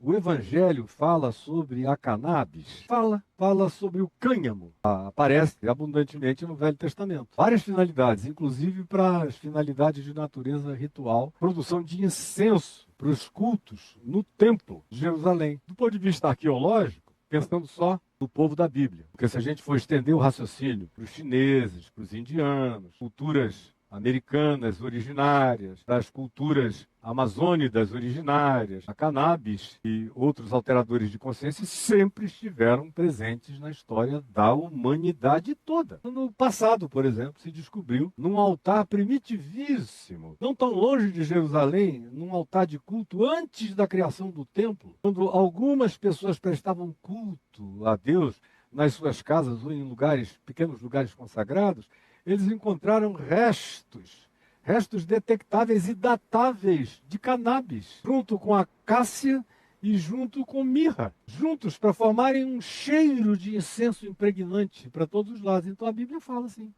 o Evangelho fala sobre a cannabis? Fala sobre o cânhamo. Aparece abundantemente no Velho Testamento. Várias finalidades, inclusive para as finalidades de natureza ritual, produção de incenso para os cultos no Templo de Jerusalém. Do ponto de vista arqueológico, pensando só no povo da Bíblia. Porque se a gente for estender o raciocínio para os chineses, para os indianos, culturas americanas originárias, das culturas amazônicas originárias, a cannabis e outros alteradores de consciência sempre estiveram presentes na história da humanidade toda. No passado, por exemplo, se descobriu num altar primitivíssimo, não tão longe de Jerusalém, num altar de culto antes da criação do templo, quando algumas pessoas prestavam culto a Deus nas suas casas ou em lugares, pequenos lugares consagrados, eles encontraram restos detectáveis e datáveis de cannabis, junto com a cássia e junto com mirra, juntos para formarem um cheiro de incenso impregnante para todos os lados. Então a Bíblia fala assim,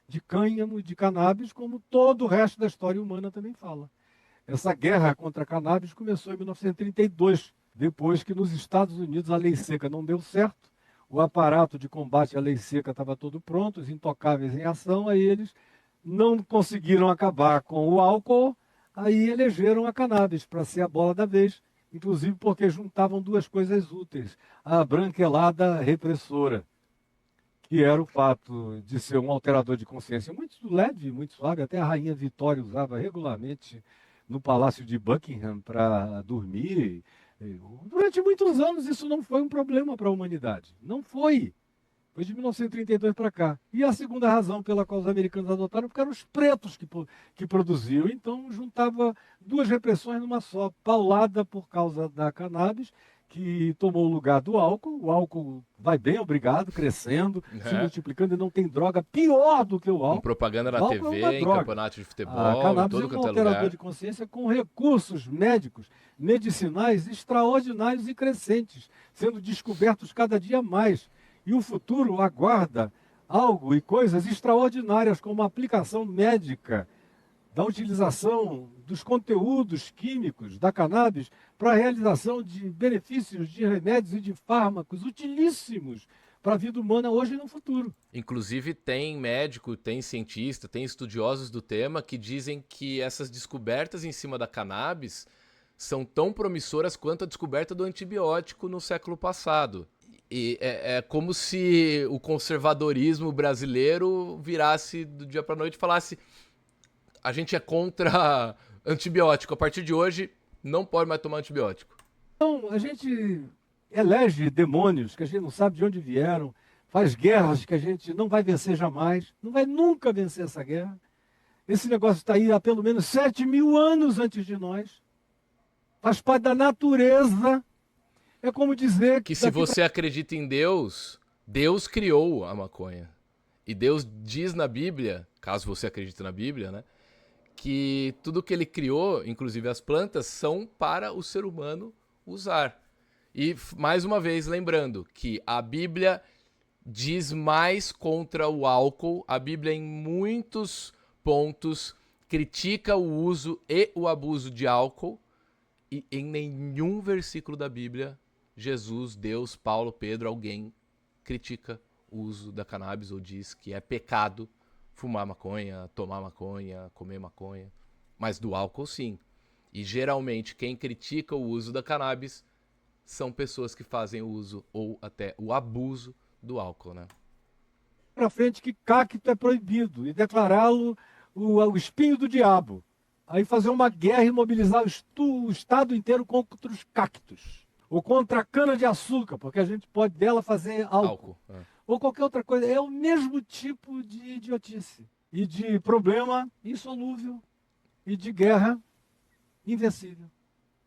de cânhamo e de cannabis, como todo o resto da história humana também fala. Essa guerra contra a cannabis começou em 1932, depois que nos Estados Unidos a lei seca não deu certo, o aparato de combate à lei seca estava todo pronto, os intocáveis em ação, aí eles não conseguiram acabar com o álcool, aí elegeram a cannabis para ser a bola da vez, inclusive porque juntavam duas coisas úteis, a branquelada repressora, que era o fato de ser um alterador de consciência muito leve, muito suave, até a rainha Vitória usava regularmente no Palácio de Buckingham para dormir. Durante muitos anos isso não foi um problema para a humanidade. Não foi. Foi de 1932 para cá. E a segunda razão pela qual os americanos adotaram, porque eram os pretos que produziam. Então juntava duas repressões numa só, paulada por causa da cannabis, que tomou o lugar do álcool. O álcool vai bem, obrigado, crescendo, se multiplicando e não tem droga pior do que o álcool. Com propaganda na O álcool TV, é uma em droga. campeonato de A futebol, em cannabis é todo um quanto é alterador lugar. de consciência com recursos médicos, medicinais extraordinários e crescentes, sendo descobertos cada dia mais. E o futuro aguarda algo e coisas extraordinárias, como a aplicação médica da utilização dos conteúdos químicos da cannabis para a realização de benefícios de remédios e de fármacos utilíssimos para a vida humana hoje e no futuro. Inclusive tem médico, tem cientista, tem estudiosos do tema que dizem que essas descobertas em cima da cannabis são tão promissoras quanto a descoberta do antibiótico no século passado. E é como se o conservadorismo brasileiro virasse do dia para noite e falasse: a gente é contra antibiótico, a partir de hoje não pode mais tomar antibiótico. Então, a gente elege demônios que a gente não sabe de onde vieram, faz guerras que a gente não vai vencer jamais, não vai nunca vencer essa guerra. Esse negócio está aí há pelo menos 7.000 anos antes de nós. Faz parte da natureza. É como dizer que se você acredita em Deus, Deus criou a maconha. E Deus diz na Bíblia, caso você acredite na Bíblia, né, que tudo que ele criou, inclusive as plantas, são para o ser humano usar. E, mais uma vez, lembrando que a Bíblia diz mais contra o álcool. A Bíblia, em muitos pontos, critica o uso e o abuso de álcool. E em nenhum versículo da Bíblia, Jesus, Deus, Paulo, Pedro, alguém critica o uso da cannabis ou diz que é pecado fumar maconha, tomar maconha, comer maconha. Mas do álcool, sim. E geralmente quem critica o uso da cannabis são pessoas que fazem o uso ou até o abuso do álcool, né? Para frente que cacto é proibido e declará-lo o espinho do diabo. Aí fazer uma guerra e mobilizar o Estado inteiro contra os cactos. Ou contra a cana-de-açúcar, porque a gente pode dela fazer álcool. Ou qualquer outra coisa. É o mesmo tipo de idiotice. E de problema insolúvel. E de guerra invencível.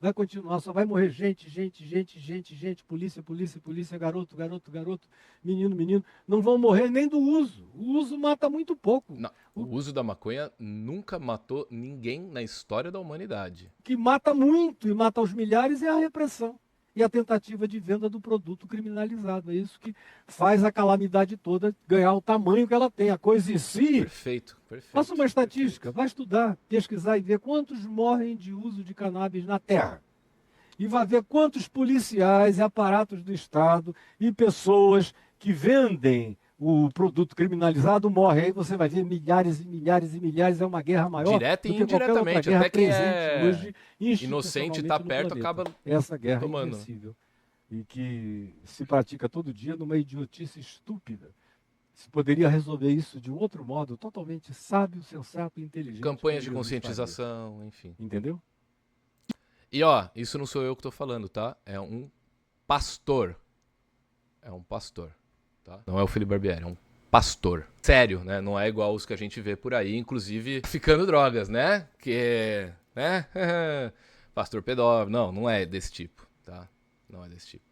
Vai continuar, só vai morrer gente, polícia, garoto, menino. Não vão morrer nem do uso. O uso mata muito pouco. Não, o uso da maconha nunca matou ninguém na história da humanidade. O que mata muito e mata aos milhares é a repressão e a tentativa de venda do produto criminalizado. É isso que faz a calamidade toda ganhar o tamanho que ela tem. A coisa em si... Perfeito. Faça uma estatística, vai estudar, pesquisar e ver quantos morrem de uso de cannabis na Terra. e vá ver quantos policiais e aparatos do Estado e pessoas que vendem o produto criminalizado morrem. Aí você vai ver milhares e milhares e milhares. É uma guerra maior Direta do e que qualquer outra indiretamente. guerra Até quem presente é hoje inocente e institucionalmente tá no perto planeta. acaba Essa guerra é tomando. invencível e que se pratica todo dia numa idiotice estúpida. Se poderia resolver isso de um outro modo, totalmente sábio, sensato e inteligente. Campanhas de como Jesus faria. conscientização, enfim. Entendeu? E ó, isso não sou eu que tô falando, tá? É um pastor. É um pastor, tá? Não é o Felipe Barbieri, é um pastor. Sério, né? Não é igual os que a gente vê por aí, inclusive ficando drogas, né? Que, né? Pastor pedófilo. Não, não é desse tipo, tá? Não é desse tipo.